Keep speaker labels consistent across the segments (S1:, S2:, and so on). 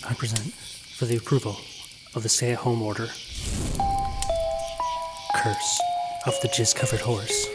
S1: I present for the approval of the stay-at-home order, Curse of the Jizz-Covered Horse.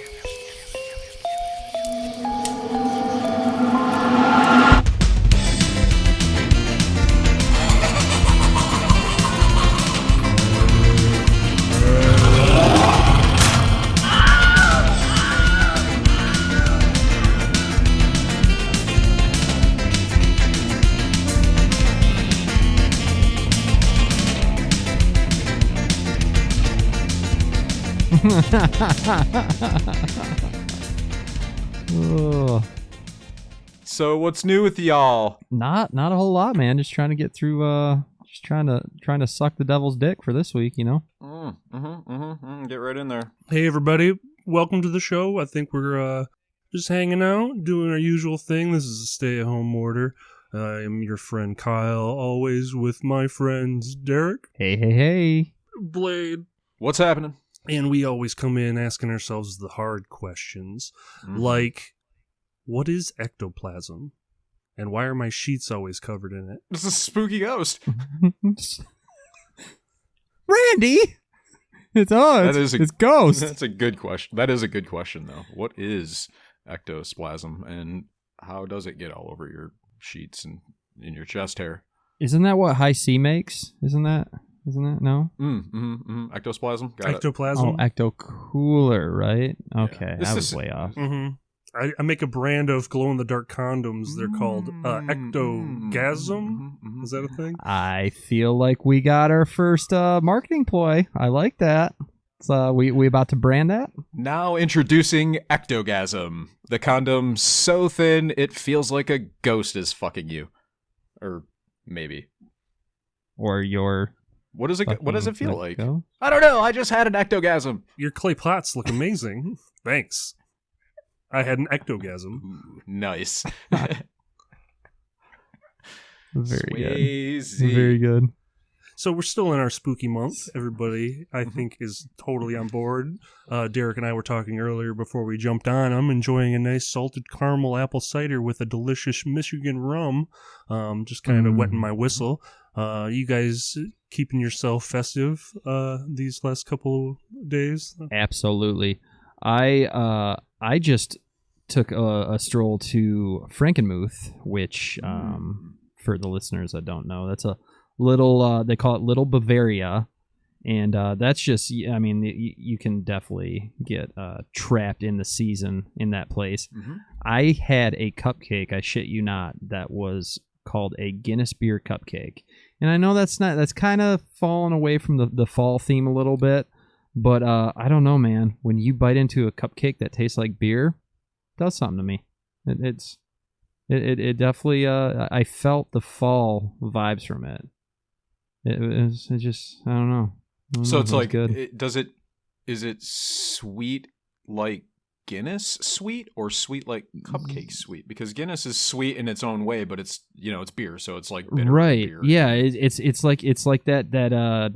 S2: So what's new with y'all?
S3: Not a whole lot, man. Just trying to get through. Just trying to suck the devil's dick for this week, you know.
S2: Get right in there.
S4: Hey everybody, welcome to the show. I think we're just hanging out, doing our usual thing. This is a stay-at-home order. I am your friend Kyle, always with my friends Derek,
S3: Hey.
S4: Blade,
S2: What's happening?
S4: and we always come in asking ourselves the hard questions, like, what is ectoplasm? And why are my sheets always covered in it?
S2: It's a spooky ghost.
S3: Randy, it's ghost.
S2: That's a good question. That is a good question, though. What is ectoplasm, and how does it get all over your sheets and in your chest hair?
S3: Isn't that what high C makes? Isn't that no?
S2: Ectoplasm. Got it.
S4: Ectoplasm.
S3: Oh, ecto cooler, right? Okay,
S2: This
S3: I was
S2: is-
S3: way off.
S4: Mm-hmm. I make a brand of glow-in-the-dark condoms. They're called Ectogasm. Is that a thing?
S3: I feel like we got our first marketing ploy. I like that. So we about to brand that?
S2: Now introducing Ectogasm, the condom so thin it feels like a ghost is fucking you, or maybe.
S3: Or your
S2: What does it feel like?
S3: ghost?
S2: I don't know. I just had an ectogasm.
S4: Your clay pots look amazing. Thanks. I had an ectogasm.
S2: Ooh, nice.
S3: Very
S2: Swayze.
S3: good. Very good.
S4: So we're still in our spooky month. Everybody, I think, is totally on board. Derek and I were talking earlier before we jumped on. I'm enjoying a nice salted caramel apple cider with a delicious Michigan rum. Just kind of wetting my whistle. You guys keeping yourself festive these last couple of days?
S3: Absolutely. I just took a stroll to Frankenmuth, which for the listeners that don't know, that's a little they call it Little Bavaria, and that's just, I mean, you can definitely get trapped in the season in that place. I had a cupcake, I shit you not, that was called a Guinness beer cupcake, and I know that's kind of fallen away from the fall theme a little bit, but I don't know, man, when you bite into a cupcake that tastes like beer, it does something to me. It definitely I felt the fall vibes from it. It just, I don't know.
S2: So it's like,
S3: good.
S2: Is it sweet like Guinness sweet, or sweet like cupcake sweet? Because Guinness is sweet in its own way, but it's, it's beer, so it's like bitter
S3: right?
S2: beer.
S3: Yeah, it's like that.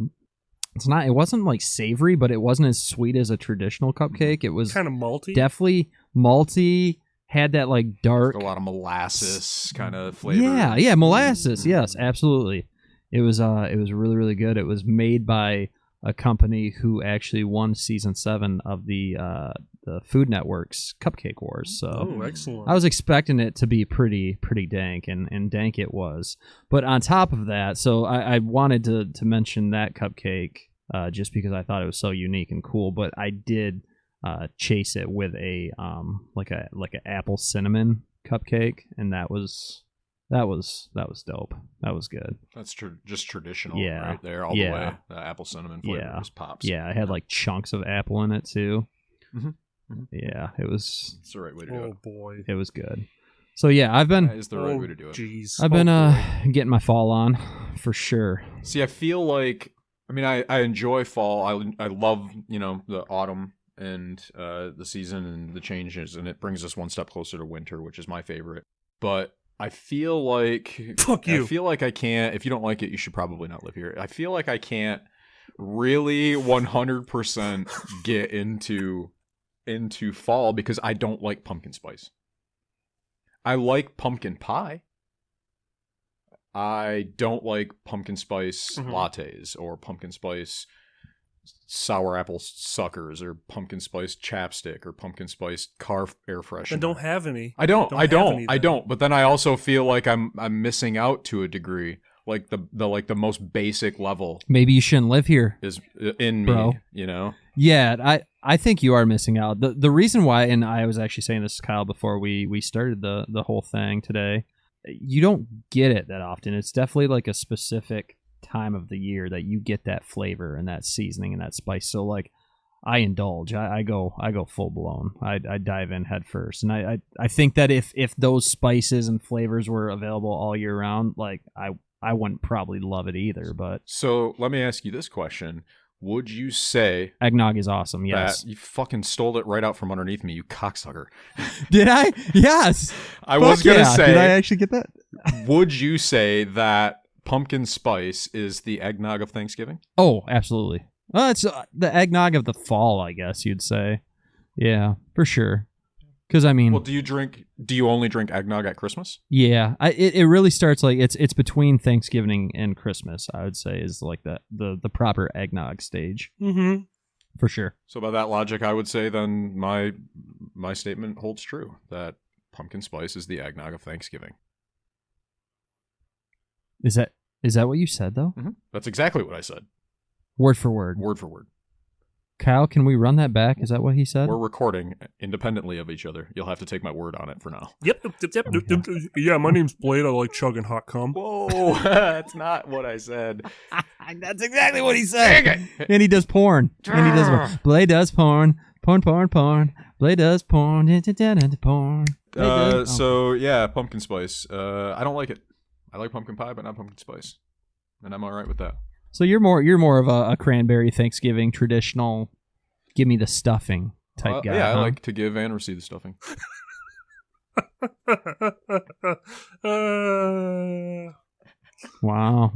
S3: It's not. It wasn't like savory, but it wasn't as sweet as a traditional cupcake. It was
S4: Kind of malty.
S3: definitely malty. Had that like dark,
S2: Like a lot of molasses kind of flavor.
S3: Yeah, molasses. Yes, absolutely. It was really, really good. It was made by a company who actually won season 7 of the Food Network's Cupcake Wars. So
S4: Oh, excellent.
S3: I was expecting it to be pretty dank, and dank it was. But on top of that, so I wanted to mention that cupcake just because I thought it was so unique and cool. But I did chase it with a like an apple cinnamon cupcake, and that was dope. That was good.
S2: That's just traditional,
S3: Yeah.
S2: right there, all the way. The apple cinnamon flavor just pops.
S3: Yeah, I had like chunks of apple in it too.
S2: Mhm.
S3: Yeah, it was.
S2: It's the right way to do
S4: Oh
S2: it.
S4: boy.
S3: It was good. So yeah, I've
S2: That
S3: been
S2: is the right way to do it.
S4: Jeez.
S3: I've been
S4: boy.
S3: getting my fall on for sure.
S2: See, I feel like, I enjoy fall. I love, the autumn and the season and the changes, and it brings us one step closer to winter, which is my favorite. But I feel like
S4: Fuck you.
S2: I feel like I can't. If you don't like it, you should probably not live here. I feel like I can't really 100% get into fall because I don't like pumpkin spice. I like pumpkin pie. I don't like pumpkin spice lattes or pumpkin spice sour apple suckers or pumpkin spice chapstick or pumpkin spice car air freshener.
S4: And don't have any.
S2: I don't. But then I also feel like I'm missing out to a degree. Like the most basic level
S3: Maybe you shouldn't live here.
S2: is in
S3: Bro.
S2: me, you know?
S3: Yeah, I think you are missing out. The reason why, and I was actually saying this to Kyle before we started the whole thing today, you don't get it that often. It's definitely like a specific time of the year that you get that flavor and that seasoning and that spice. So like I indulge. I go full blown. I dive in head first. And I think that if those spices and flavors were available all year round, like I wouldn't probably love it either, but
S2: So let me ask you this question. Would you say
S3: eggnog is awesome, yes.
S2: that you fucking stole it right out from underneath me, you cocksucker?
S3: Did I? Yes.
S2: I was going to say,
S3: Did I actually get that?
S2: would you say that pumpkin spice is the eggnog of Thanksgiving?
S3: Oh, absolutely. Well, it's the eggnog of the fall, I guess you'd say. Yeah, for sure. Because I mean,
S2: Well, do you only drink eggnog at Christmas?
S3: yeah, it really starts like it's between Thanksgiving and Christmas. I would say is like the proper eggnog stage
S4: Mm-hmm.
S3: for sure.
S2: So by that logic, I would say then my statement holds true that pumpkin spice is the eggnog of Thanksgiving.
S3: Is that what you said though?
S2: Mm-hmm. That's exactly what I said,
S3: Word for word.
S2: word for word.
S3: Kyle, can we run that back? Is that what he said?
S2: We're recording independently of each other. You'll have to take my word on it for now.
S4: Yep. Yeah, my name's Blade. I like chugging hot cum.
S2: Whoa, that's not what I said.
S3: That's exactly what he said.
S2: Dang it.
S3: And he does porn. Blade does porn. Porn. Blade does porn. Porn.
S2: So yeah, pumpkin spice. I don't like it. I like pumpkin pie, but not pumpkin spice, and I'm all right with that.
S3: So you're more of a cranberry Thanksgiving traditional, give me the stuffing type guy.
S2: Yeah,
S3: huh?
S2: I like to give and receive the stuffing.
S3: Wow.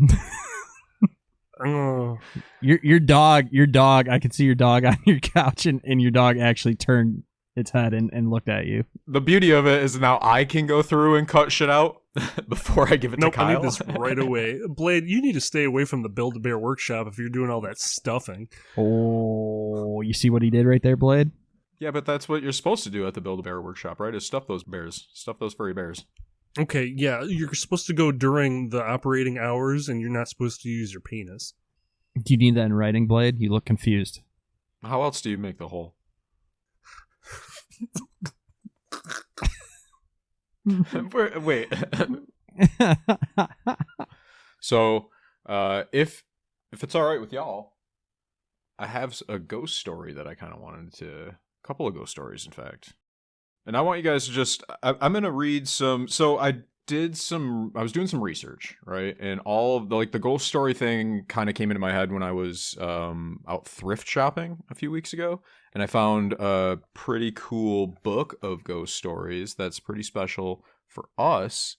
S4: Oh.
S3: Your dog. I could see your dog on your couch, and your dog actually turned its head and looked at you.
S2: The beauty of it is now I can go through and cut shit out before I give it
S4: Nope,
S2: to Kyle.
S4: I need this right away. Blade, you need to stay away from the Build-A-Bear workshop if you're doing all that stuffing.
S3: Oh, you see what he did right there, Blade?
S2: Yeah, but that's what you're supposed to do at the Build-A-Bear workshop, right? Is stuff those bears. Stuff those furry bears.
S4: Okay, yeah, you're supposed to go during the operating hours, and you're not supposed to use your penis.
S3: Do you need that in writing, Blade? You look confused.
S2: How else do you make the hole? Wait. So, if it's all right with y'all, I have a ghost story that I kind of wanted to. A couple of ghost stories, in fact. And I want you guys to just. I'm gonna read some. So I was doing some research, right? And all of the ghost story thing kind of came into my head when I was out thrift shopping a few weeks ago. And I found a pretty cool book of ghost stories that's pretty special for us.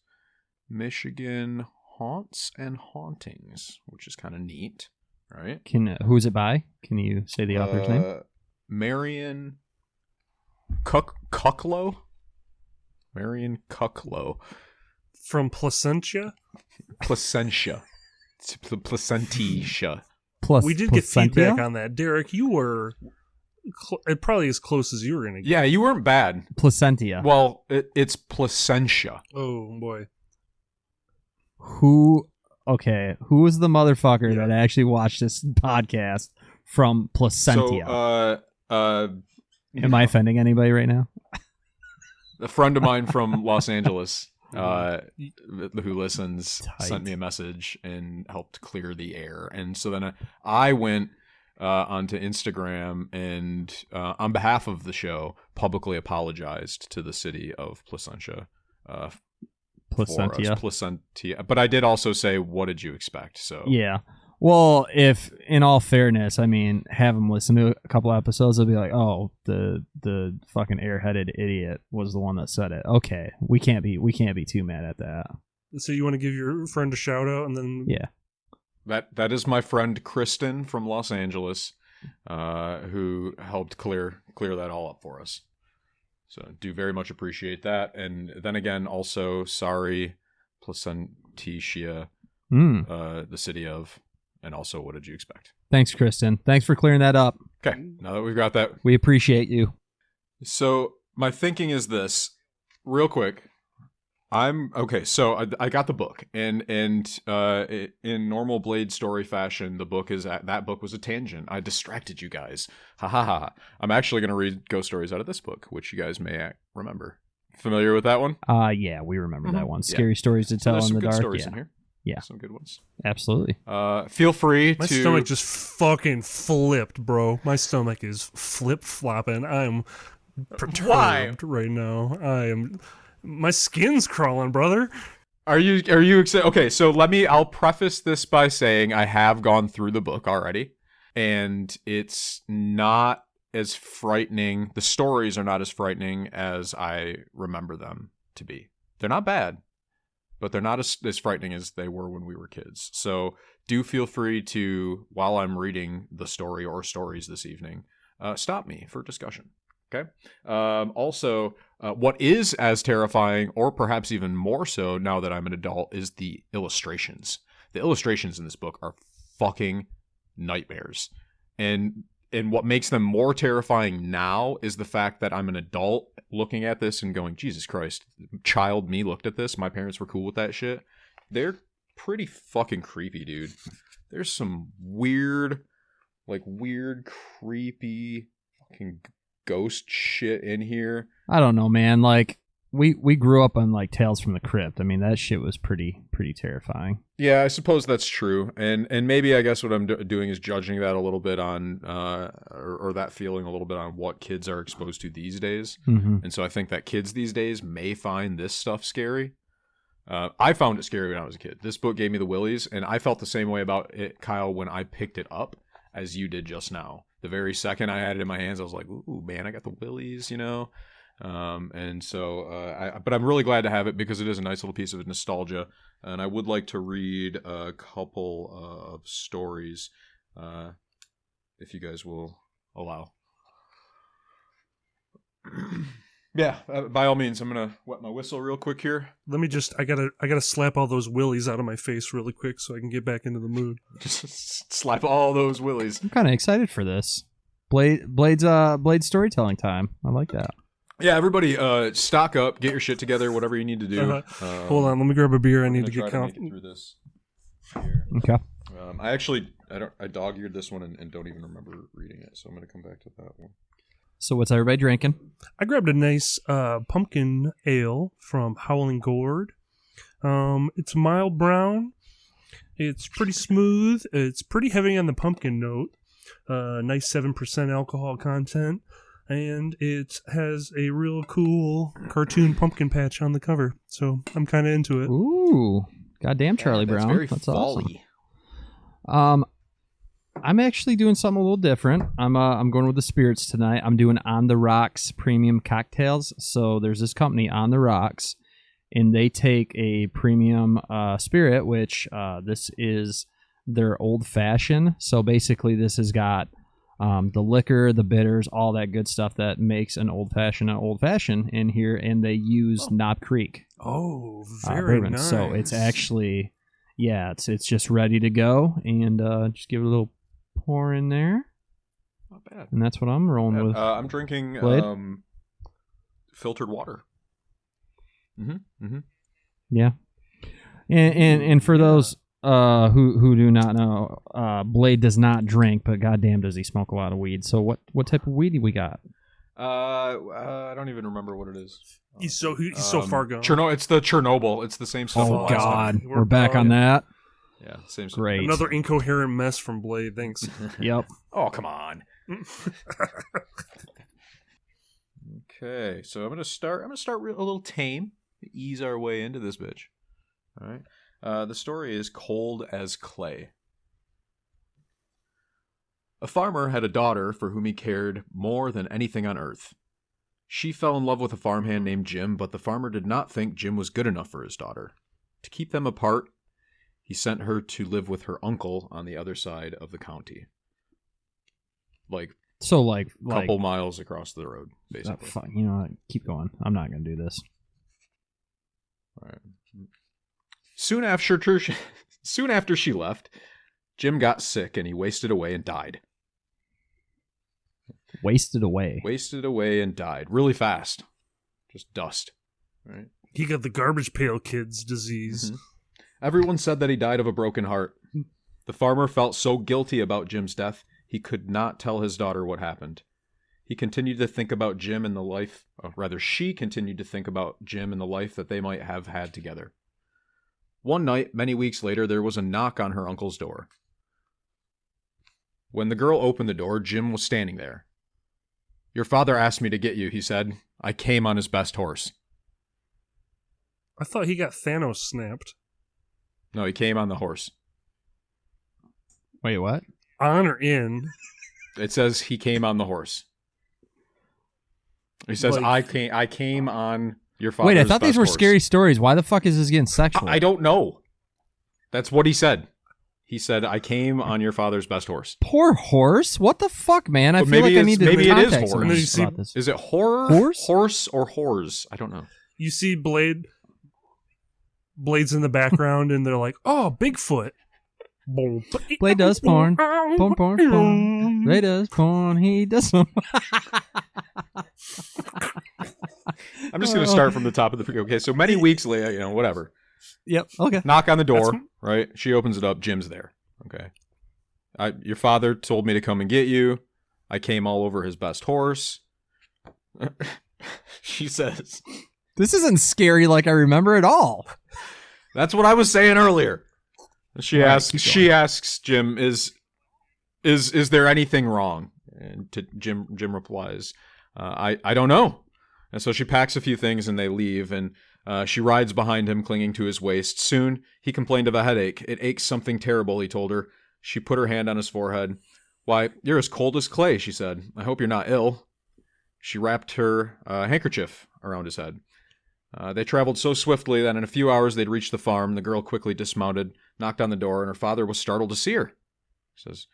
S2: Michigan Haunts and Hauntings, which is kind of neat, right?
S3: Who is it by? Can you say the author's name?
S2: Marion Cucklow? Marion Cucklow.
S4: From Placentia?
S2: Placentia. It's Placentia.
S4: We did get feedback on that. Derek, you were probably as close as you were going to get.
S2: Yeah, you weren't bad.
S3: Placentia.
S2: Well, it's Placentia.
S4: Oh, boy.
S3: Who was the motherfucker that actually watched this podcast from Placentia?
S2: So,
S3: am I offending anybody right now?
S2: a friend of mine from Los Angeles who listens sent me a message and helped clear the air. And so then I went onto Instagram and on behalf of the show publicly apologized to the city of Placentia. Placentia. But I did also say, what did you expect? So
S3: yeah. Well, if in all fairness, I mean, have them listen to a couple episodes, they'll be like, "Oh, the fucking airheaded idiot was the one that said it." Okay, we can't be too mad at that.
S4: So you want to give your friend a shout out, and then
S3: yeah,
S2: that is my friend Kristen from Los Angeles, who helped clear that all up for us. So do very much appreciate that, and then again, also sorry, Placentia, the city of, and also what did you expect?
S3: Thanks, Kristen. Thanks for clearing that up.
S2: Okay, now that we've got that.
S3: We appreciate you.
S2: So my thinking is this, real quick. So I got the book, and in normal Blade story fashion, that book was a tangent. I distracted you guys. Ha ha ha. I'm actually going to read ghost stories out of this book, which you guys may remember. Familiar with that one?
S3: Yeah, we remember that one. Scary stories to tell
S2: There's
S3: in
S2: some
S3: the
S2: good
S3: dark.
S2: stories in here.
S3: Yeah,
S2: Some good ones.
S3: absolutely.
S2: Feel free
S4: My
S2: to.
S4: stomach just fucking flipped, bro. My stomach is flip-flopping. I'm perturbed right now. My skin's crawling, brother.
S2: Are you excited? Okay, so I'll preface this by saying I have gone through the book already, and it's not as frightening. The stories are not as frightening as I remember them to be. They're not bad, but they're not as frightening as they were when we were kids. So do feel free to, while I'm reading the story or stories this evening, stop me for discussion. Okay. Also, what is as terrifying, or perhaps even more so now that I'm an adult, is the illustrations. The illustrations in this book are fucking nightmares. And what makes them more terrifying now is the fact that I'm an adult looking at this and going, Jesus Christ, child me looked at this. My parents were cool with that shit. They're pretty fucking creepy, dude. There's some weird, creepy fucking ghost shit in here.
S3: I don't know, man. Like we grew up on like Tales from the Crypt. I mean, that shit was pretty terrifying.
S2: Yeah, I suppose that's true, and maybe I guess what I'm doing is judging that a little bit on, or that feeling a little bit on what kids are exposed to these days, and so I think that kids these days may find this stuff scary. I found it scary when I was a kid. This book gave me the willies, and I felt the same way about it, Kyle, when I picked it up as you did just now. The very second I had it in my hands, I was like, "Ooh, man, I got the willies," you know. And so, but I'm really glad to have it because it is a nice little piece of nostalgia. And I would like to read a couple of stories, if you guys will allow. Yeah, by all means, I'm gonna wet my whistle real quick here.
S4: Let me just. I gotta slap all those willies out of my face really quick so I can get back into the mood.
S2: Just slap all those willies.
S3: I'm kind of excited for this. Blade's storytelling time. I like that.
S2: Yeah, everybody, stock up, get your shit together, whatever you need to do.
S4: Hold on, let me grab a beer. I need to get
S2: make it through this. Here.
S3: Okay.
S2: I dog-eared this one and don't even remember reading it, so I'm gonna come back to that one.
S3: So what's everybody drinking?
S4: I grabbed a nice pumpkin ale from Howling Gourd. It's mild brown. It's pretty smooth. It's pretty heavy on the pumpkin note. Nice 7% alcohol content. And it has a real cool cartoon pumpkin patch on the cover. So I'm kind of into it.
S3: Ooh. Goddamn, Charlie Brown. That's
S2: fall-y.
S3: Awesome. I'm actually doing something a little different. I'm going with the spirits tonight. I'm doing On the Rocks premium cocktails. So there's this company, On the Rocks, and they take a premium spirit, which this is their old fashioned. So basically, this has got the liquor, the bitters, all that good stuff that makes an old fashioned in here, and they use Knob Creek.
S4: Oh, very
S3: bourbon.
S4: nice.
S3: So it's actually, it's just ready to go, and just give it a little pour in there.
S2: Not bad.
S3: And that's what I'm rolling with.
S2: I'm drinking filtered water.
S3: Yeah. And for those who do not know, Blade does not drink, but goddamn does he smoke a lot of weed. So what type of weed do we got?
S2: I don't even remember what it is.
S4: He's so far gone.
S2: It's the Chernobyl. It's the same stuff.
S3: Oh God, we're back on that.
S2: Yeah, same stuff.
S3: Great.
S4: Another incoherent mess from Blade. Thanks.
S3: Yep.
S2: Oh, come on. Okay, so I'm gonna start a little tame, ease our way into this bitch. All right. The story is Cold as Clay. A farmer had a daughter for whom he cared more than anything on earth. She fell in love with a farmhand named Jim, but the farmer did not think Jim was good enough for his daughter. To keep them apart, he sent her to live with her uncle on the other side of the county. Like couple miles across the road, basically.
S3: You know what? Keep going. I'm not going to do this.
S2: All right. Soon after she left, Jim got sick and he wasted away and died.
S3: Wasted away
S2: And died really fast. Just dust. Right?
S4: He got the garbage pail kid's disease.
S2: Mm-hmm. Everyone said that he died of a broken heart. The farmer felt so guilty about Jim's death, he could not tell his daughter what happened. He continued to think about Jim and the life, or rather she continued to think about Jim and the life that they might have had together. One night, many weeks later, there was a knock on her uncle's door. When the girl opened the door, Jim was standing there. "Your father asked me to get you," he said. "I came on his best horse."
S4: I thought he got Thanos snapped.
S2: No, he came on the horse.
S3: Wait, what?
S4: On or in?
S2: It says he came on the horse. He says,
S4: Like-
S2: I came on your father's
S3: Wait, I thought these
S2: best
S3: were
S2: horse."
S3: scary stories. Why the fuck is this getting sexual?
S2: I don't know. That's what he said. He said, "I came on your father's best horse."
S3: Poor horse. What the fuck, man? I
S2: But
S3: feel
S2: maybe
S3: like I
S2: it's-
S3: need to
S2: maybe it is
S3: context
S2: horse.
S3: someone
S4: You see-
S3: about this.
S2: Is it horror?
S3: Horse?
S2: Horse or whores? I don't know.
S4: You see Blade's in the background, and they're like, "Oh, Bigfoot."
S3: Blade does porn. Porn, porn, porn. Blade does porn. He does some.
S2: I'm just going to start from the top of the... Okay, so many weeks later, whatever.
S3: Yep. Okay.
S2: Knock on the door, right? She opens it up. Jim's there. Okay. Your father told me to come and get you. I came all over his best horse. She says...
S3: This isn't scary like I remember at all.
S2: That's what I was saying earlier. She
S3: All right,
S2: asks.
S3: keep going.
S2: She asks Jim, "Is there anything wrong?" And Jim replies, "I don't know." And so she packs a few things and they leave. And she rides behind him, clinging to his waist. Soon he complained of a headache. "It aches something terrible," he told her. She put her hand on his forehead. "Why, you're as cold as clay," she said. "I hope you're not ill." She wrapped her handkerchief around his head. They traveled so swiftly that in a few hours they'd reached the farm. The girl quickly dismounted, knocked on the door, and her father was startled to see her. He says,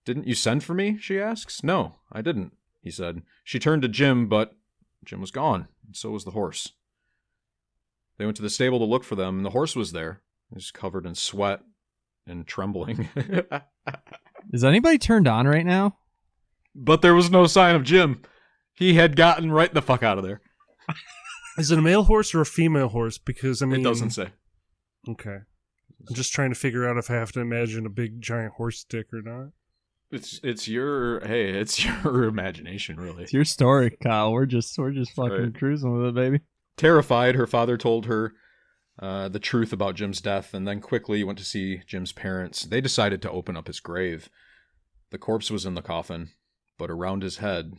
S2: "Didn't you send for me?" she asks. "No, I didn't," he said. She turned to Jim, but Jim was gone, and so was the horse. They went to the stable to look for them, and the horse was there. He was covered in sweat and trembling.
S3: Is anybody turned on right now?
S2: But there was no sign of Jim. He had gotten right the fuck out of there.
S4: Is it a male horse or a female horse? Because, I mean...
S2: It doesn't say.
S4: Okay. I'm just trying to figure out if I have to imagine a big giant horse dick or not.
S2: It's your imagination, really.
S3: It's your story, Kyle. We're just fucking
S2: right.
S3: cruising with it, baby.
S2: Terrified, her father told her the truth about Jim's death, and then quickly went to see Jim's parents. They decided to open up his grave. The corpse was in the coffin, but around his head,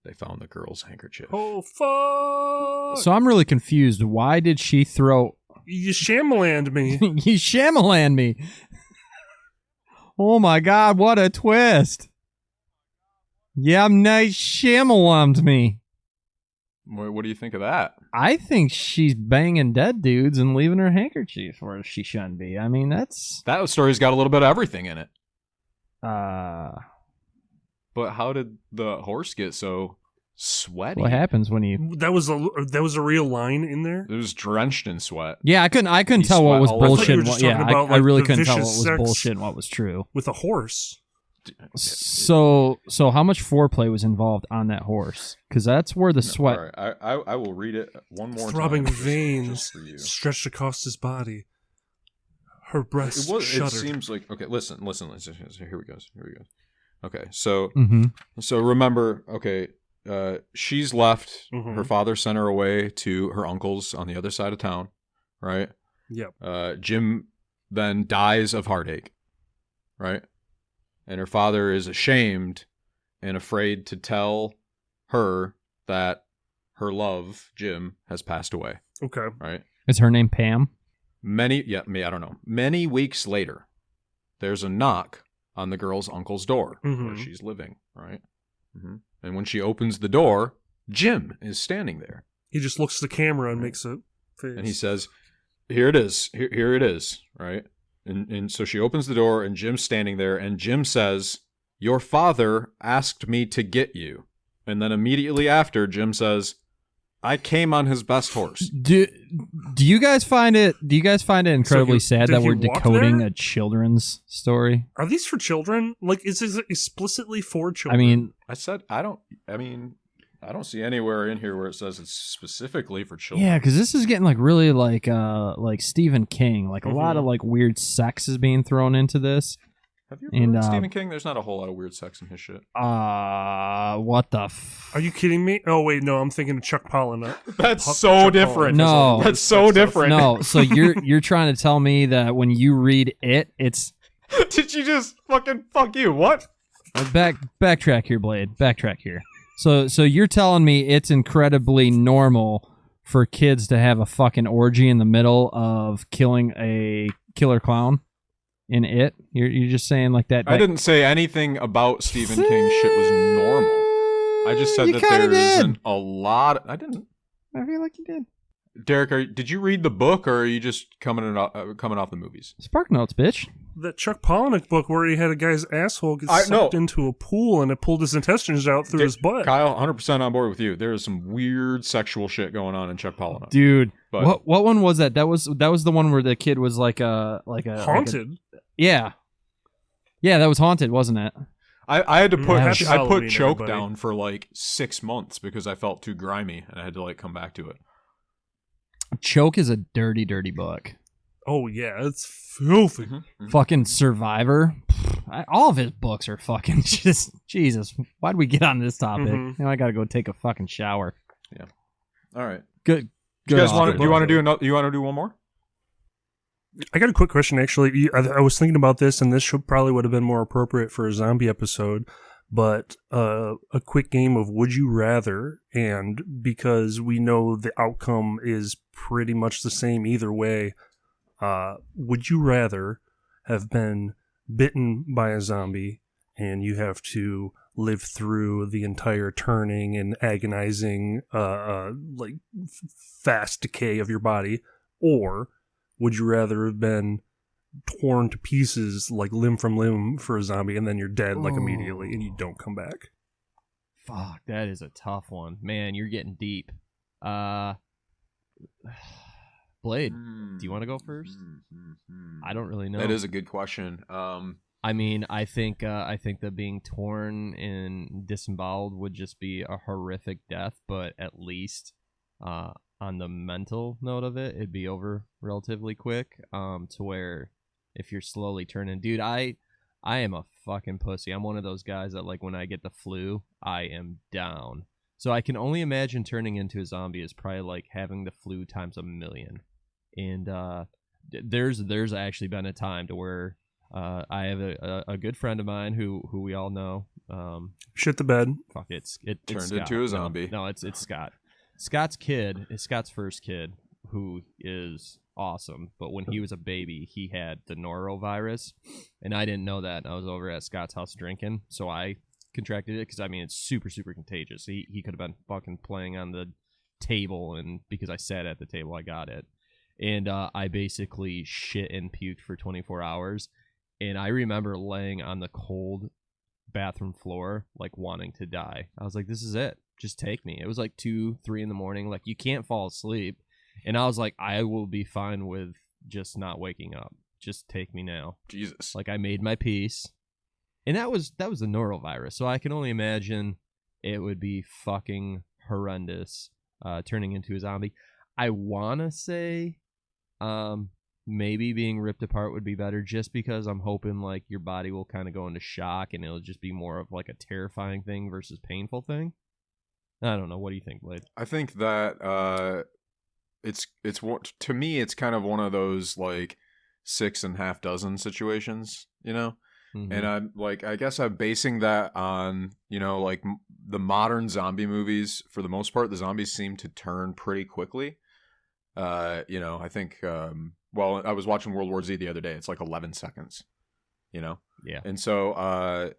S2: they found the girl's handkerchief.
S4: Oh, fuck!
S3: So I'm really confused. Why did she throw...
S4: You Shyamalan'd me.
S3: You Shyamalan me. Oh my god, what a twist. Yeah, nice Shyamalan'd me.
S2: What do you think of that?
S3: I think she's banging dead dudes and leaving her handkerchief where she shouldn't be. I mean, that's...
S2: That story's got a little bit of everything in it.
S3: What
S2: But how did the horse get so sweaty?
S3: happens when you...
S4: That was a real line in there?
S2: It was drenched in sweat.
S3: Yeah, I couldn't
S2: You
S3: tell what
S2: sweat
S3: was
S2: all over. I thought
S3: bullshit.
S4: you were
S3: and
S4: just
S3: what,
S4: talking
S3: yeah,
S4: about,
S3: I really
S4: the
S3: couldn't tell what
S4: vicious
S3: was
S4: sex
S3: bullshit and what was true.
S4: With a horse.
S3: So how much foreplay was involved on that horse? Because that's where the sweat...
S2: All right, I will read it one more
S4: Throbbing
S2: time.
S4: veins
S2: just for you.
S4: stretched across his body. Her breasts
S2: It
S4: shuddered.
S2: seems like... Okay, listen. Here we go. Okay, so
S3: Mm-hmm.
S2: so remember, okay, she's left.
S4: Mhm.
S2: Her father sent her away to her uncle's on the other side of town, right?
S4: Yep.
S2: Jim then dies of heartache, right? And her father is ashamed and afraid to tell her that her love, Jim, has passed away,
S4: Okay.
S2: right?
S3: Is her name Pam?
S2: I don't know. Many weeks later, there's a knock on the girl's uncle's door where
S4: Mhm.
S2: she's living, right? And when she opens the door, Jim is standing there.
S4: He just looks at the camera and makes a face.
S2: And he says, "Here it is. Here it is," right? And so she opens the door, and Jim's standing there, and Jim says, "Your father asked me to get you." And then immediately after, Jim says, I came on his best horse.
S3: Do you guys find it? Do you guys find it incredibly sad
S4: did
S3: that
S4: he
S3: we're
S4: walk
S3: decoding
S4: there?
S3: a children's story?
S4: Are these for children? Like, is this explicitly for children?
S2: I said I don't see anywhere in here where it says it's specifically for children.
S3: Yeah, because this is getting like really like Stephen King. Like a lot
S4: Mhm.
S3: of like weird sex is being thrown into this.
S2: Have you ever
S3: And,
S2: read Stephen King? There's not a whole lot of weird sex in his shit.
S3: What the?
S4: Are you kidding me? Oh wait, no, I'm thinking of Chuck Palahniuk.
S2: That's
S4: Chuck
S2: so
S4: Palahniuk.
S2: different.
S3: No.
S2: That's so different.
S3: No, so you're trying to tell me that when you read it, it's
S2: Did you just fuck you? What?
S3: backtrack here, Blade. Backtrack here. So you're telling me it's incredibly normal for kids to have a fucking orgy in the middle of killing a killer clown in it? You're just saying like that?
S2: I didn't say anything about Stephen King shit was normal. I just said
S3: You
S2: that
S3: kinda
S2: there
S3: did.
S2: isn't a lot. I didn't.
S3: I feel like you did.
S2: Derek, did you read the book, or are you just coming off the movies?
S3: Spark Notes, bitch.
S4: That Chuck Palahniuk book where he had a guy's asshole get
S2: I
S4: sucked
S2: know.
S4: into a pool and it pulled his intestines out through his butt.
S2: Kyle, 100% on board with you. There is some weird sexual shit going on in Chuck Palahniuk.
S3: Dude,
S2: But-
S3: what one was that? That was the one where the kid was like a
S4: Haunted.
S3: yeah, that was haunted, wasn't it?
S2: I had to put
S3: Happy
S2: I put
S4: Halloween,
S2: choke
S4: everybody.
S2: down for like 6 months because I felt too grimy and I had to like come back to it.
S3: Choke is a dirty, dirty book.
S4: Oh yeah, it's filthy.
S3: Fucking Survivor. All of his books are fucking just Jesus. Why'd we get on this topic?
S4: Mhm.
S3: Now I gotta go take a fucking shower.
S2: All right.
S3: Good.
S2: Do you guys want
S3: author.
S2: to? You want to do another? You want to do one more?
S4: I got a quick question, actually. I was thinking about this, and this probably would have been more appropriate for a zombie episode, but a quick game of Would You Rather, and because we know the outcome is pretty much the same either way, would you rather have been bitten by a zombie and you have to live through the entire turning and agonizing, fast decay of your body, or would you rather have been torn to pieces, like limb from limb, for a zombie, and then you're dead, like, immediately, and you don't come back?
S5: Fuck, that is a tough one. Man, you're getting deep. Blade, do you want to go first? I don't really know.
S2: That is a good question.
S5: I mean, I think that being torn and disemboweled would just be a horrific death, but at least on the mental note of it, it'd be over relatively quick. To where if you're slowly turning, dude, I am a fucking pussy. I'm one of those guys that, like, when I get the flu, I am down. So I can only imagine turning into a zombie is probably like having the flu times 1,000,000. And there's actually been a time to where I have a good friend of mine who we all know.
S4: Shit the bed.
S5: Fuck, it's
S2: Turned
S5: Scott.
S2: into a zombie.
S5: No, it's Scott. Scott's first kid, who is awesome. But when he was a baby, he had the norovirus, and I didn't know that. I was over at Scott's house drinking, so I contracted it because, I mean, it's super, super contagious. He could have been fucking playing on the table, and because I sat at the table, I got it. And I basically shit and puked for 24 hours. And I remember laying on the cold bathroom floor, like, wanting to die. I was like, this is it. Just take me. It was like 2, 3 in the morning. Like, you can't fall asleep. And I was like, I will be fine with just not waking up. Just take me now.
S2: Jesus.
S5: Like, I made my peace. And that was the norovirus. So I can only imagine it would be fucking horrendous turning into a zombie. I want to say maybe being ripped apart would be better, just because I'm hoping, like, your body will kind of go into shock and it'll just be more of like a terrifying thing versus painful thing. I don't know. What do you think, Blade?
S2: I think that it's to me it's kind of one of those like 6 1/2 situations, you know.
S5: Mhm.
S2: And I'm like, I guess I'm basing that on, you know, like the modern zombie movies. For the most part, the zombies seem to turn pretty quickly. You know, I think, well, I was watching World War Z the other day. It's like 11 seconds, you know?
S5: Yeah.
S2: And so,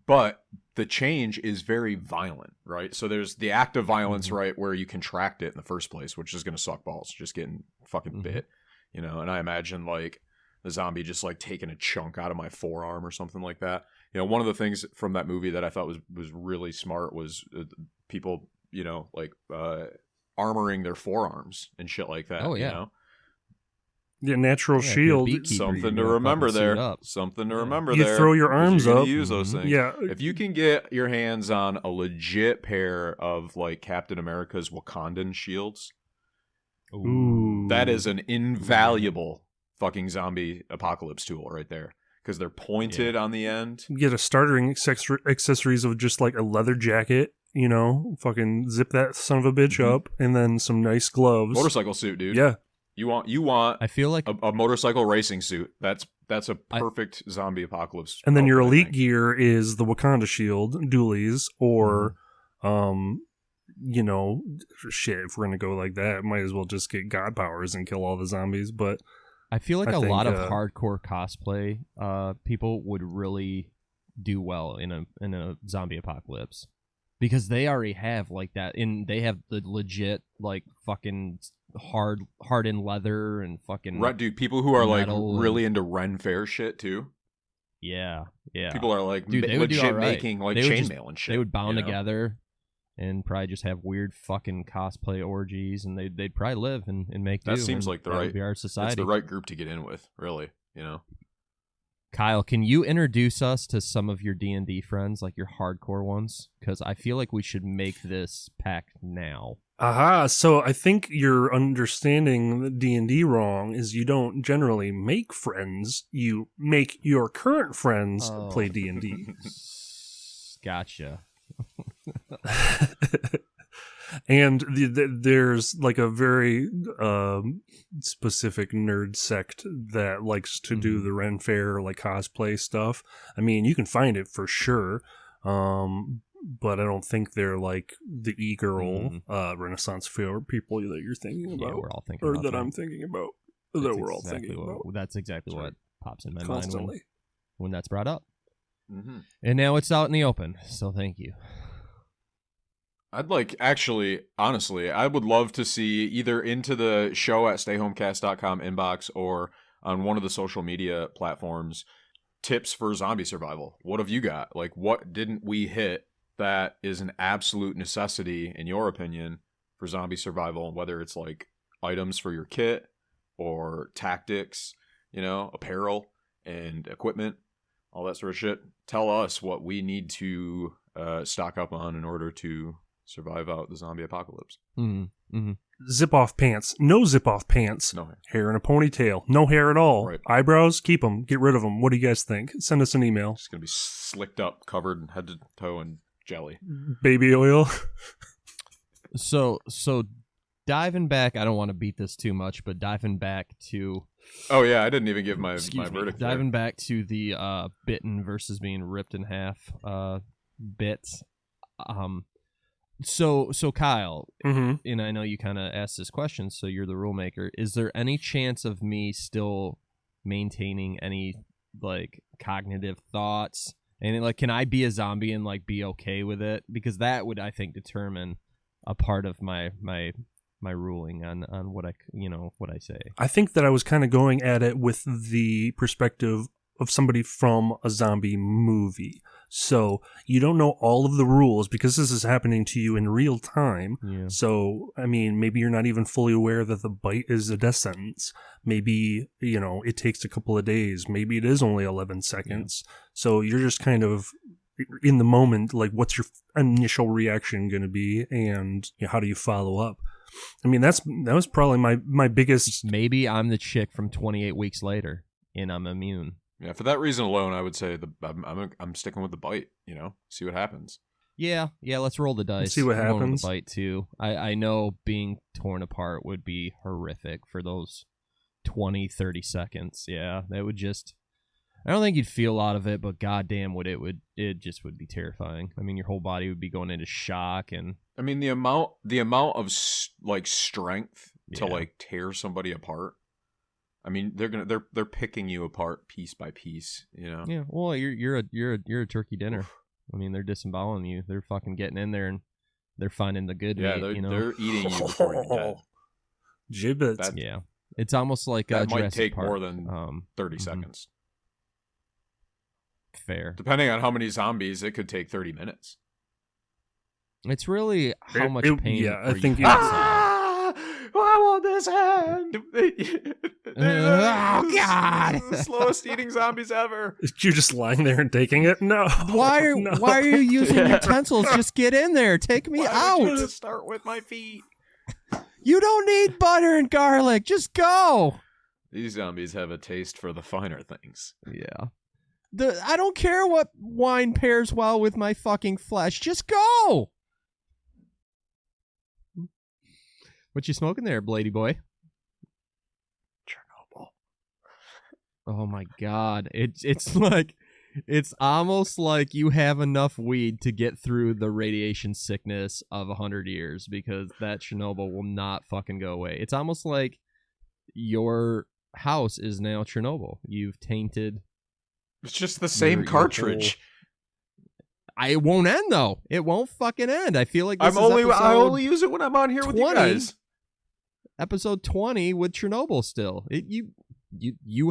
S2: but the change is very violent, right? So there's the act of violence, right, where you contract it in the first place, which is going to suck balls, just getting fucking bit, you know? And I imagine, like, the zombie just, like, taking a chunk out of my forearm or something like that. You know, one of the things from that movie that I thought was really smart was people, you know, like, armoring their forearms and shit like that.
S5: Oh, yeah.
S2: You know?
S4: Yeah, natural
S5: Yeah, if you're a
S4: shield.
S5: beekeeper,
S2: Something
S5: you're
S2: to
S5: gonna
S2: remember
S5: fucking suit
S2: there.
S5: up.
S2: Something to
S5: Yeah.
S2: remember
S4: You
S2: there.
S4: throw your
S2: 'cause
S4: arms
S2: you're gonna
S4: up.
S2: use those things.
S4: Yeah.
S2: If you can get your hands on a legit pair of like Captain America's Wakandan shields,
S4: Ooh.
S2: that is an invaluable fucking zombie apocalypse tool right there. Because they're pointed on the end.
S4: You get a startering accessories of just like a leather jacket, you know, fucking zip that son of a bitch up, and then some nice gloves.
S2: Motorcycle suit, dude.
S4: Yeah.
S2: You want
S5: I feel like
S2: a motorcycle racing suit. That's a perfect zombie apocalypse.
S4: And then your
S2: outfit, I
S4: elite
S2: think.
S4: gear is the Wakanda shield, dualies, or, you know, shit, if we're going to go like that, might as well just get god powers and kill all the zombies. But
S5: I feel like
S4: I
S5: a
S4: think,
S5: lot of hardcore cosplay people would really do well in a zombie apocalypse because they already have like that, and they have the legit like fucking hard in leather and fucking
S2: Right, dude, people who are like
S5: metal
S2: really into Ren Fair shit too.
S5: yeah.
S2: People are like
S5: Dude, they would do
S2: legit
S5: all right.
S2: making like
S5: They would just-
S2: chainmail and shit.
S5: They would bound
S2: you know?
S5: together and probably just have weird fucking cosplay orgies, and they'd probably live and make
S2: That
S5: do,
S2: seems
S5: and
S2: like the
S5: that would
S2: right-
S5: be our
S2: It's
S5: society.
S2: the right group to get in with, really. You know.
S5: Kyle, can you introduce us to some of your D&D friends, like your hardcore ones? Because I feel like we should make this pact now.
S4: aha, so I think you're understanding D&D wrong. Is you don't generally make friends, you make your current friends
S5: Oh.
S4: play D&D.
S5: Gotcha.
S4: And there's like a very specific nerd sect that likes to do the Ren Fair like cosplay stuff. I mean, you can find it for sure, but I don't think they're like the e-girl Renaissance Fair people that you're thinking
S5: Yeah,
S4: about,
S5: we're all thinking
S4: or
S5: about
S4: that I'm thinking about, that we're all thinking about
S5: That's exactly what pops in my mind
S4: constantly.
S5: when that's brought up.
S2: Mm-hmm.
S5: And now it's out in the open, so thank you.
S2: I'd like, actually, honestly, I would love to see either into the show at stayhomecast.com inbox or on one of the social media platforms tips for zombie survival. What have you got? Like, what didn't we hit that is an absolute necessity, in your opinion, for zombie survival? Whether it's like items for your kit or tactics, you know, apparel and equipment, all that sort of shit. Tell us what we need to stock up on in order to survive out the zombie apocalypse.
S5: Mm-hmm. Mm-hmm.
S4: Zip off pants, no zip off pants.
S2: No hair.
S4: Hair in a ponytail, no hair at all.
S2: Right.
S4: Eyebrows, keep them, get rid of them. What do you guys think? Send us an email.
S2: Just gonna be slicked up, covered head to toe in jelly.
S4: Baby oil.
S5: So diving back, I don't want to beat this too much, but diving back to
S2: Oh yeah, I didn't even give my
S5: Excuse me.
S2: verdict. there.
S5: Diving back to the bitten versus being ripped in half bits. So Kyle,
S4: Mm-hmm.
S5: and I know you kind of asked this question, so you're the rule maker. Is there any chance of me still maintaining any like cognitive thoughts? And like, can I be a zombie and like be okay with it? Because that would, I think, determine a part of my ruling on what I say.
S4: I think that I was kind of going at it with the perspective of somebody from a zombie movie. So you don't know all of the rules because this is happening to you in real time.
S5: Yeah.
S4: So, I mean, maybe you're not even fully aware that the bite is a death sentence. Maybe, you know, it takes a couple of days. Maybe it is only 11 seconds. So you're just kind of in the moment, like, what's your initial reaction going to be? And you know, how do you follow up? I mean, that was probably my biggest.
S5: Maybe I'm the chick from 28 weeks later, and I'm immune.
S2: Yeah, for that reason alone, I would say I'm sticking with the bite. You know, see what happens.
S5: Yeah, let's roll the dice.
S4: See what
S5: I'm going with
S4: happens.
S5: the bite too. I know being torn apart would be horrific for those 20, 30 seconds. Yeah, that would just. I don't think you'd feel a lot of it, but goddamn, it just would be terrifying. I mean, your whole body would be going into shock, and
S2: I mean, the amount of like strength to
S5: Yeah.
S2: like tear somebody apart. I mean, they're picking you apart piece by piece. You know.
S5: yeah. Well, you're a turkey dinner. I mean, they're disemboweling you. They're fucking getting in there and they're finding the good
S2: Yeah,
S5: meat.
S2: they're eating you before you're dead.
S4: Gibbets.
S2: That-
S5: Yeah, it's almost like
S2: That might
S5: Jurassic
S2: take
S5: Park.
S2: more than 30
S5: mhm.
S2: seconds.
S5: Fair.
S2: Depending on how many zombies, it could take 30 minutes.
S5: It's really how much pain.
S4: Yeah, I
S5: are you
S4: think
S5: inside.
S2: hold this hand.
S3: Oh, God.
S2: This is the slowest eating zombies ever.
S4: You're just lying there and taking it? No.
S3: Why are you using
S2: Yeah.
S3: utensils? Just get in there. Take me
S2: Why would you
S3: out.
S2: just start with my feet?
S3: You don't need butter and garlic. Just go.
S2: These zombies have a taste for the finer things.
S3: Yeah. I don't care what wine pairs well with my fucking flesh. Just go. What you smoking there, Blady boy?
S2: Chernobyl.
S3: Oh my God. It's like it's almost like you have enough weed to get through the radiation sickness of 100 years because that Chernobyl will not fucking go away. It's almost like your house is now Chernobyl. You've tainted.
S2: It's just the same
S3: your
S2: cartridge.
S3: It won't end though. It won't fucking end. I feel like
S2: I
S3: this is
S2: only use it when I'm on here with you
S3: 20.
S2: guys.
S3: Episode 20 with Chernobyl still. You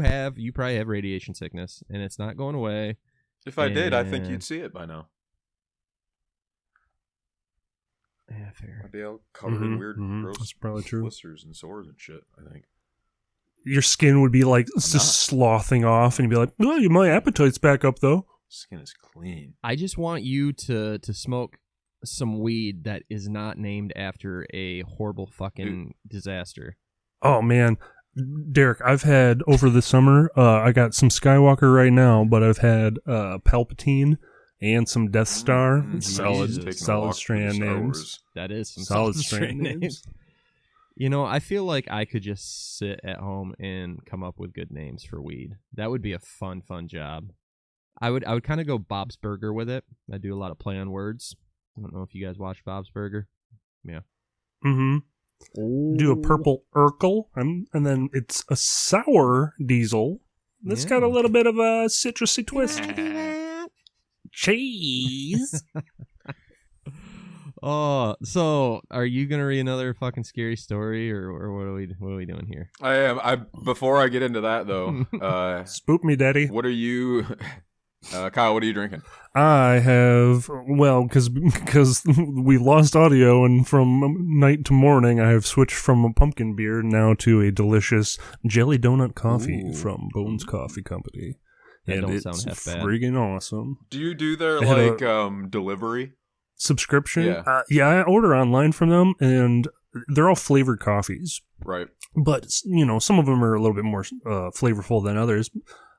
S3: probably have radiation sickness and it's not going away.
S2: If I did, I think
S3: And-
S2: you'd see it by now.
S3: Yeah, fair.
S2: I'd be all covered in weird,
S4: mhm.
S2: gross
S4: That's probably true.
S2: blisters and sores and shit, I think.
S4: Your skin would be like
S2: not.
S4: just sloughing off, and you'd be like, "Well, my appetite's back up, though."
S2: Skin is clean.
S3: I just want you to smoke some weed that is not named after a horrible fucking disaster.
S4: Oh man, Derek, I've had over the summer. I got some Skywalker right now, but I've had Palpatine and some Death Star.
S3: Jesus.
S2: Taking a
S4: Solid
S2: walk through
S4: strand
S2: Star
S4: names.
S2: Wars.
S3: That is some
S4: Solid
S3: solid
S4: strand
S3: strand
S4: names.
S3: You know, I feel like I could just sit at home and come up with good names for weed. That would be a fun job. I would kind of go Bob's Burger with it. I do a lot of play on words. I don't know if you guys watch Bob's Burger. Yeah.
S4: Mm-hmm. Do a purple Urkel, and then it's a sour diesel. That's got a little bit of a citrusy twist. Cheese.
S3: Oh, so are you gonna read another fucking scary story, or what are we doing here?
S2: I am. Before I get into that though,
S4: Spook me, Daddy.
S2: what are you, Kyle? What are you drinking?
S4: I have, well, because we lost audio, and from night to morning, I have switched from a pumpkin beer now to a delicious jelly donut coffee
S2: Ooh.
S4: from Bones Coffee Company.
S3: That
S4: And
S3: don't
S4: it's
S3: sound half bad.
S4: friggin' awesome.
S2: Do you do their
S4: They had a-
S2: delivery?
S4: Subscription?
S2: Yeah.
S4: Yeah, I order online from them, and they're all flavored coffees.
S2: Right.
S4: But, some of them are a little bit more flavorful than others.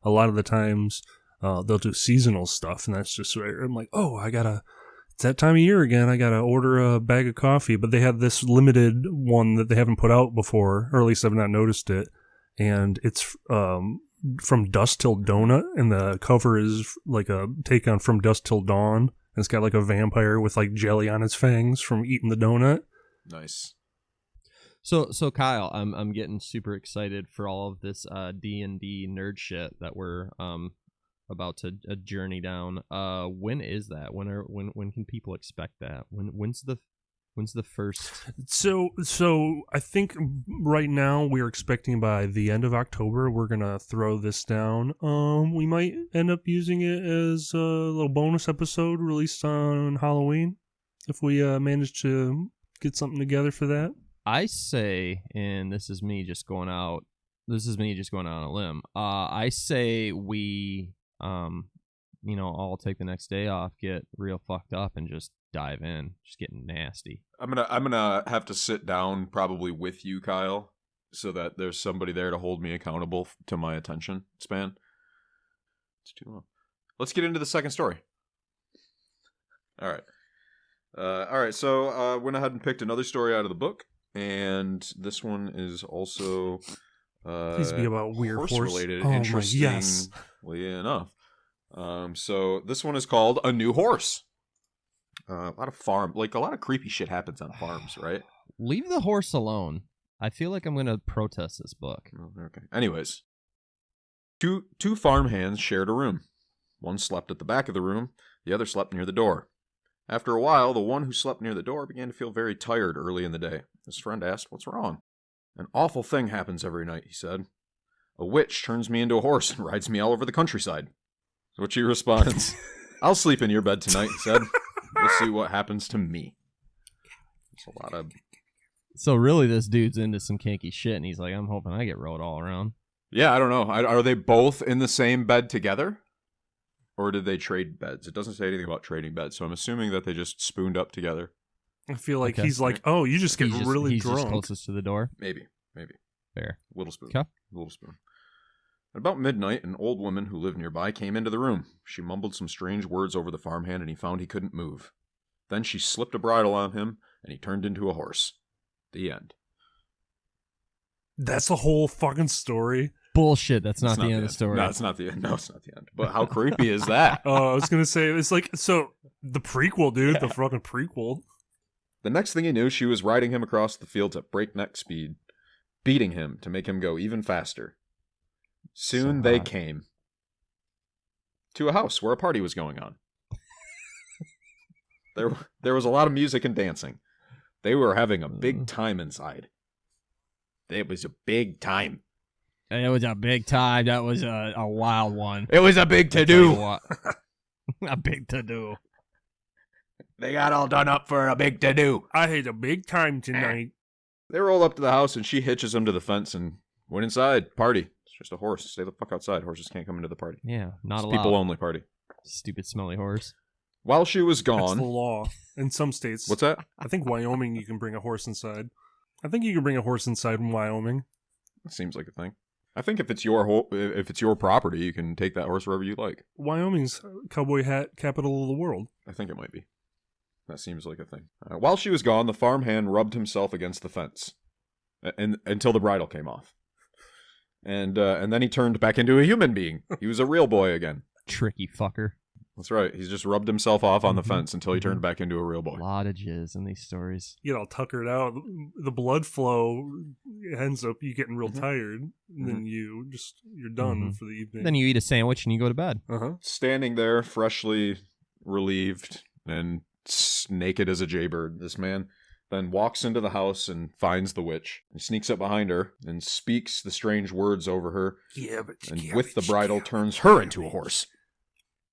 S4: A lot of the times, they'll do seasonal stuff, and that's just where I'm like, oh, it's that time of year again. I gotta order a bag of coffee. But they have this limited one that they haven't put out before, or at least I've not noticed it. And it's From Dusk Till Donut, and the cover is like a take on From Dusk Till Dawn. And it's got like a vampire with like jelly on its fangs from eating the donut.
S2: Nice.
S3: So Kyle, I'm getting super excited for all of this D&D nerd shit that we're about to journey down. When is that? When can people expect that? When's the first?
S4: So I think right now we're expecting by the end of October we're gonna throw this down. We might end up using it as a little bonus episode released on Halloween if we manage to get something together for that.
S3: I say, and this is me just going out on a limb. I say we all take the next day off, get real fucked up, and just dive in, just getting nasty.
S2: I'm gonna have to sit down probably with you, Kyle, so that there's somebody there to hold me accountable to my attention span. It's too long. Let's get into the second story. All right. So went ahead and picked another story out of the book, and this one is also
S4: Please be about weird horse
S2: related.
S4: Oh my,
S2: Interestingly
S4: yes.
S2: enough. So this one is called A New Horse. A lot of creepy shit happens on farms, right?
S3: Leave the horse alone. I feel like I'm gonna protest this book.
S2: Oh, okay. Anyways, two farm hands shared a room. One slept at the back of the room, the other slept near the door. After a while, the one who slept near the door began to feel very tired early in the day. His friend asked, "What's wrong?" "An awful thing happens every night," he said. "A witch turns me into a horse and rides me all over the countryside." To which he responds, "I'll sleep in your bed tonight," he said. "We'll see what happens to me." There's a lot of
S5: So really, this dude's into some kinky shit, and he's like, I'm hoping I get rode all around.
S2: Yeah, I don't know. Are they both in the same bed together? Or did they trade beds? It doesn't say anything about trading beds, so I'm assuming that they just spooned up together.
S4: I feel like
S5: Okay.
S4: he's like, oh, you just get really
S5: he's
S4: drunk.
S5: just closest to the door.
S2: Maybe.
S5: Fair.
S2: Little spoon.
S5: Okay.
S2: Little spoon. At about midnight, an old woman who lived nearby came into the room. She mumbled some strange words over the farmhand, and he found he couldn't move. Then she slipped a bridle on him, and he turned into a horse. The end.
S4: That's the whole fucking story.
S5: Bullshit. That's
S2: It's
S5: not the end of the story.
S2: No, it's not the end. No, it's not the end. But how creepy is that?
S4: Oh, I was gonna say it's like the prequel, dude. The fucking prequel.
S2: The next thing he knew, she was riding him across the fields at breakneck speed, beating him to make him go even faster. Soon
S5: So
S2: they
S5: hot.
S2: came to a house where a party was going on. There was a lot of music and dancing. They were having a big time inside. It was a big time.
S5: It was a big time. That was a wild one.
S2: It was a big
S5: Tell you
S2: to-do.
S5: what. A big to-do.
S2: They got all done up for a big to-do.
S4: I had a big time tonight.
S2: They roll up to the house, and she hitches him to the fence and went inside. Party. It's just a horse. Stay the fuck outside. Horses can't come into the party.
S5: Yeah, not
S2: It's
S5: allowed.
S2: people only party.
S5: Stupid smelly horse.
S2: While she was
S4: That's
S2: gone...
S4: the law in some states.
S2: What's that?
S4: I think Wyoming, you can bring a horse inside. I think you can bring a horse inside in Wyoming.
S2: Seems like a thing. I think if it's your property, you can take that horse wherever you like.
S4: Wyoming's cowboy hat capital of the world.
S2: I think it might be. That seems like a thing. While she was gone, the farmhand rubbed himself against the fence, and until the bridle came off, and then he turned back into a human being. He was a real boy again.
S5: Tricky fucker.
S2: That's right. He's just rubbed himself off on the fence until he turned back into a real
S5: A
S2: boy.
S5: lot of jizz in these stories.
S4: You get all tuckered out. The blood flow ends up you getting real tired. And then you're done
S5: Mhm.
S4: for the evening.
S5: Then you eat a sandwich and you go to bed.
S4: Uh-huh.
S2: Standing there, freshly relieved and naked as a jaybird, this man then walks into the house and finds the witch. He sneaks up behind her and speaks the strange words over her,
S4: Cabbage,
S2: and
S4: cabbage,
S2: with the bridle
S4: cabbage,
S2: turns her into a
S4: cabbage.
S2: horse.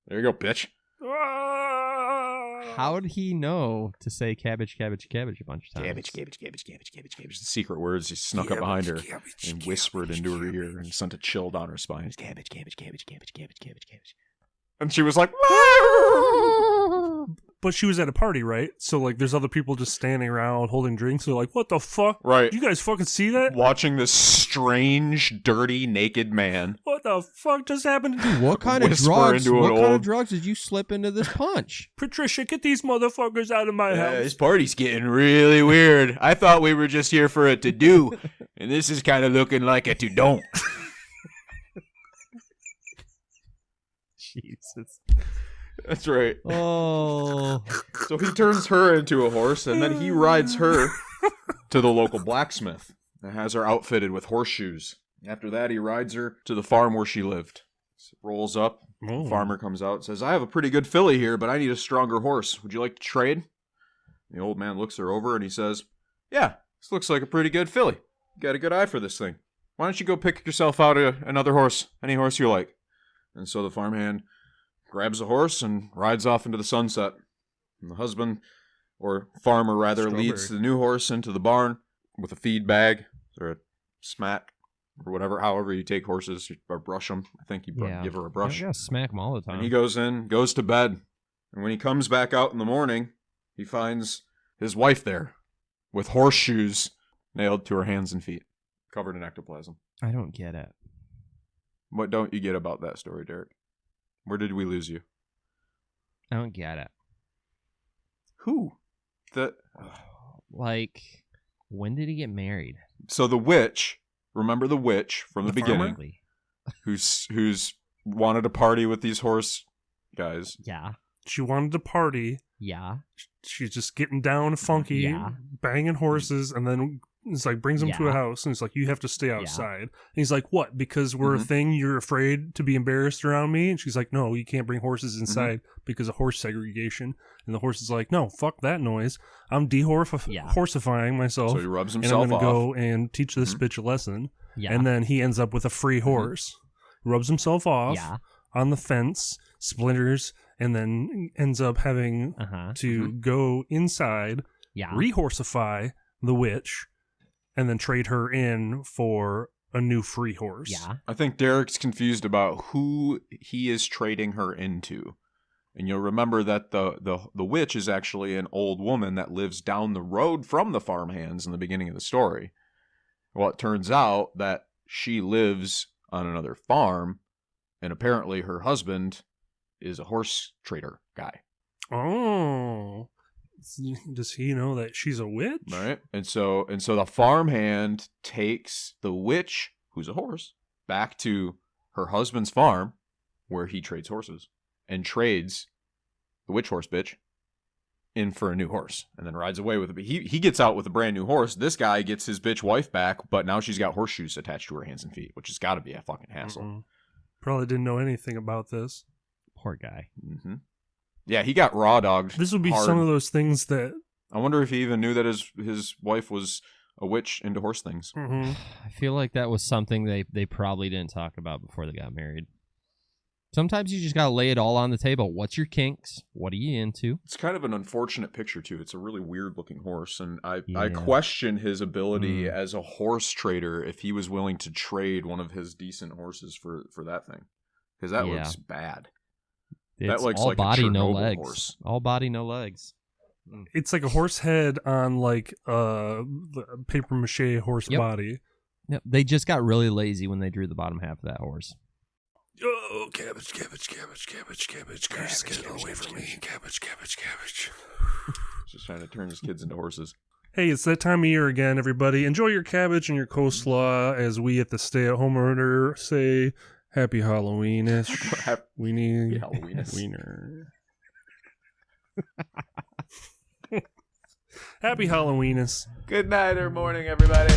S2: There you go, bitch.
S4: Ah!
S5: How did he know to say cabbage, cabbage, cabbage a bunch of times?
S2: Cabbage, cabbage, cabbage, cabbage, cabbage, cabbage. The secret words he snuck up behind her
S4: Cabbage,
S2: and
S4: cabbage,
S2: whispered into her ear
S4: cabbage.
S2: and sent a chill down her spine. Cabbage, cabbage, cabbage, cabbage, cabbage, cabbage, cabbage. And she was like,
S4: But she was at a party, right? So like, there's other people just standing around holding drinks. They're like, "What the fuck?
S2: right,
S4: You guys fucking see that?
S2: watching this strange, dirty, naked man.
S4: What the fuck just happened?
S5: What kind of
S2: Whisper
S5: drugs?
S2: into an
S5: What kind of
S2: old-
S5: drugs did you slip into this punch?
S4: Patricia, get these motherfuckers out of my house."
S2: This party's getting really weird. I thought we were just here for a to-do, and this is kind of looking like a to-don't.
S5: Jesus.
S2: That's right.
S5: Oh.
S2: So he turns her into a horse, and then he rides her to the local blacksmith and has her outfitted with horseshoes. After that, he rides her to the farm where she lived. Rolls up.
S4: Oh.
S2: The farmer comes out and says, "I have a pretty good filly here, but I need a stronger horse. Would you like to trade?" The old man looks her over and he says, "Yeah, this looks like a pretty good filly. You got a good eye for this thing. Why don't you go pick yourself out another horse, any horse you like?" And so the farmhand grabs a horse and rides off into the sunset. And the husband, or farmer rather, leads the new horse into the barn with a feed bag or a smack or whatever, however you take horses or brush them. I think you give her a brush.
S5: You gotta smack him all the time.
S2: And he goes in, goes to bed. And when he comes back out in the morning, he finds his wife there with horseshoes nailed to her hands and feet, covered in ectoplasm.
S5: I don't get it.
S2: What don't you get about that story, Derek? Where did we lose you?
S5: I don't get it.
S2: Who?
S5: Like, when did he get married?
S2: So the witch, remember the witch from the beginning,
S5: Farley.
S2: who's wanted to party with these horse guys.
S5: Yeah.
S4: She wanted to party.
S5: Yeah.
S4: She's just getting down funky,
S5: Yeah.
S4: banging horses, and then it's like brings him to a
S5: Yeah.
S4: house, and it's like, "You have to stay outside." And he's like, "What? Because we're a thing? You're afraid to be embarrassed around me?" And she's like, "No, you can't bring horses inside because of horse segregation." And the horse is like, "No, fuck that noise. I'm horsifying myself,
S2: So he rubs
S4: and I'm
S2: himself
S4: going
S2: off.
S4: to go and teach this bitch a lesson."
S5: Yeah.
S4: And then he ends up with a free horse, rubs himself off
S5: Yeah.
S4: on the fence, splinters, and then ends up having
S5: Uh-huh.
S4: to go inside,
S5: Yeah.
S4: rehorsify, the witch and then trade her in for a new free horse.
S5: Yeah.
S2: I think Derek's confused about who he is trading her into. And you'll remember that the witch is actually an old woman that lives down the road from the farmhands in the beginning of the story. Well, it turns out that she lives on another farm, and apparently her husband is a horse trader guy.
S4: Oh. Does he know that she's a witch?
S2: Right? And so the farmhand takes the witch, who's a horse, back to her husband's farm where he trades horses, and trades the witch horse bitch in for a new horse, and then rides away with it. He gets out with a brand new horse. This guy gets his bitch wife back, but now she's got horseshoes attached to her hands and feet, which has got to be a fucking hassle.
S4: Mm-mm. Probably didn't know anything about this.
S5: Poor guy.
S2: Mm-hmm. Yeah, he got raw dogged.
S4: This would be
S2: hard.
S4: some of those things that...
S2: I wonder if he even knew that his wife was a witch into horse things.
S4: Mhm.
S5: I feel like that was something they probably didn't talk about before they got married. Sometimes you just gotta lay it all on the table. What's your kinks? What are you into?
S2: It's kind of an unfortunate picture too. It's a really weird looking horse, and I
S5: Yeah.
S2: question his ability as a horse trader if he was willing to trade one of his decent horses for that thing, because that
S5: Yeah.
S2: looks bad.
S5: It's
S2: looks
S5: all
S2: like a
S5: body, no
S2: Chernobyl
S5: legs.
S2: horse.
S5: All body, no legs.
S4: It's like a horse head on like the paper mache horse
S5: Yep.
S4: body.
S5: Yep, they just got really lazy when they drew the bottom half of that horse.
S4: Oh, cabbage, cabbage, cabbage, cabbage, cabbage, cabbage, get it away from me. Cabbage, cabbage, cabbage.
S2: Just trying to turn his kids into horses.
S4: Hey, it's that time of year again, everybody. Enjoy your cabbage and your coleslaw as we at the stay-at-home order say Happy Halloween-ish. Weenie.
S2: Halloween-ish.
S4: Wiener. Happy Halloween-ish.
S2: Good night or morning, everybody.